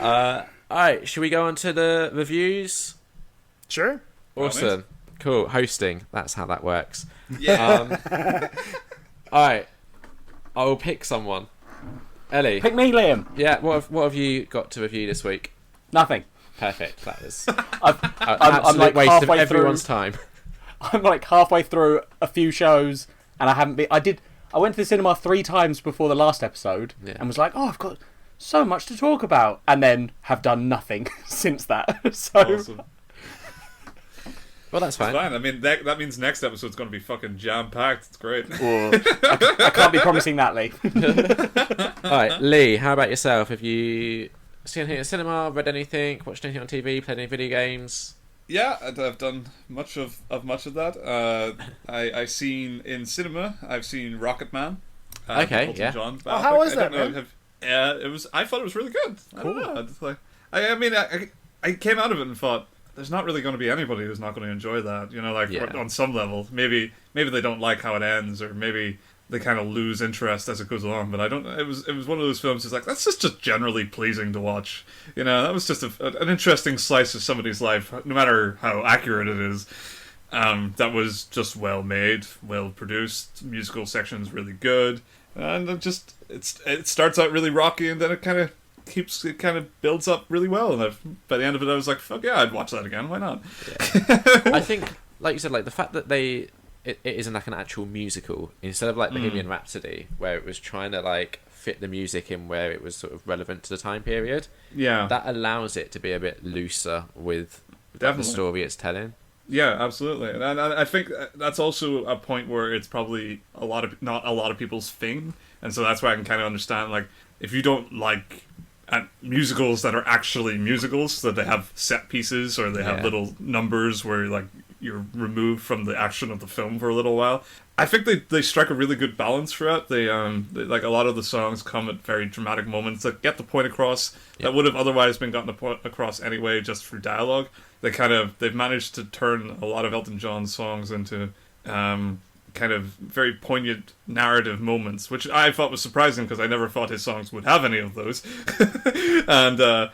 Alright, should we go on to the reviews? Sure. Awesome. Cool. Hosting. That's how that works. Yeah. Alright. I will pick someone. Ellie. Pick me, Liam. Yeah, what have you got to review this week? Nothing. Perfect. That was I'm absolute like waste of halfway everyone's through. time. I'm like halfway through a few shows, and I haven't been. I went to the cinema 3 times before the last episode, and was like, "Oh, I've got so much to talk about," and then have done nothing since that. So, Awesome. Well, that's fine. It's fine. I mean, that means next episode's going to be fucking jam-packed. It's great. I can't be promising that, Lee. Alright, Lee, how about yourself? Have you seen anything at cinema, read anything, watched anything on TV, played any video games? Yeah, I've done much of that. I've seen in cinema. I've seen Rocketman. Okay, Elton yeah. John Oh, how was I don't that, know, it was. I thought it was really good. I don't know. It's like, I mean, I came out of it and thought, there's not really going to be anybody who's not going to enjoy that. You know, like on some level, maybe they don't like how it ends, or maybe they kind of lose interest as it goes along. But I don't. It was one of those films. It's like that's just generally pleasing to watch. You know, that was just an interesting slice of somebody's life, no matter how accurate it is. That was just well made, well produced. Musical section's really good, and it starts out really rocky, and then it kind of builds up really well. And by the end of it, I was like, "Fuck yeah, I'd watch that again. Why not?" Yeah. I think, like you said, like the fact that it isn't like an actual musical instead of like Bohemian Rhapsody, where it was trying to like fit the music in where it was sort of relevant to the time period. Yeah, that allows it to be a bit looser with the story it's telling. Yeah, absolutely, and I think that's also a point where it's probably not a lot of people's thing, and so that's why I can kind of understand, like, if you don't like musicals that are actually musicals, that they have set pieces or they have little numbers where like you're removed from the action of the film for a little while. I think they strike a really good balance throughout. They like a lot of the songs come at very dramatic moments that get the point across that would have otherwise been gotten across anyway just through dialogue. They've managed to turn a lot of Elton John's songs into kind of very poignant narrative moments, which I thought was surprising because I never thought his songs would have any of those. And I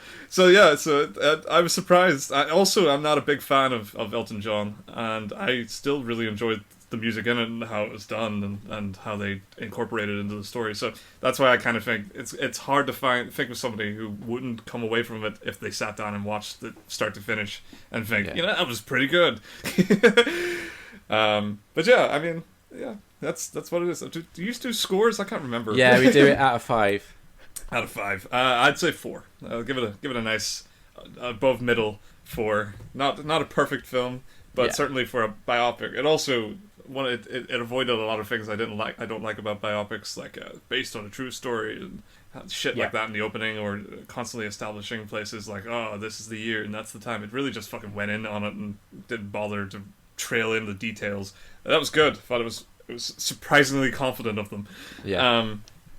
was surprised. I'm not a big fan of Elton John, and I still really enjoyed the music in it and how it was done and how they incorporated it into the story. So that's why I kind of think it's hard to think of somebody who wouldn't come away from it if they sat down and watched it start to finish and think, that was pretty good. But yeah, I mean, that's what it is. Do you do scores? I can't remember. Yeah, we do it out of 5. Out of 5, I'd say 4. I'll give it a nice above middle 4. Not a perfect film, but certainly for a biopic. It also it avoided a lot of things I don't like about biopics, like based on a true story and shit like that in the opening, or constantly establishing places like, oh, this is the year and that's the time. It really just fucking went in on it and didn't bother to trail in the details. That was good. I thought it was surprisingly confident of them.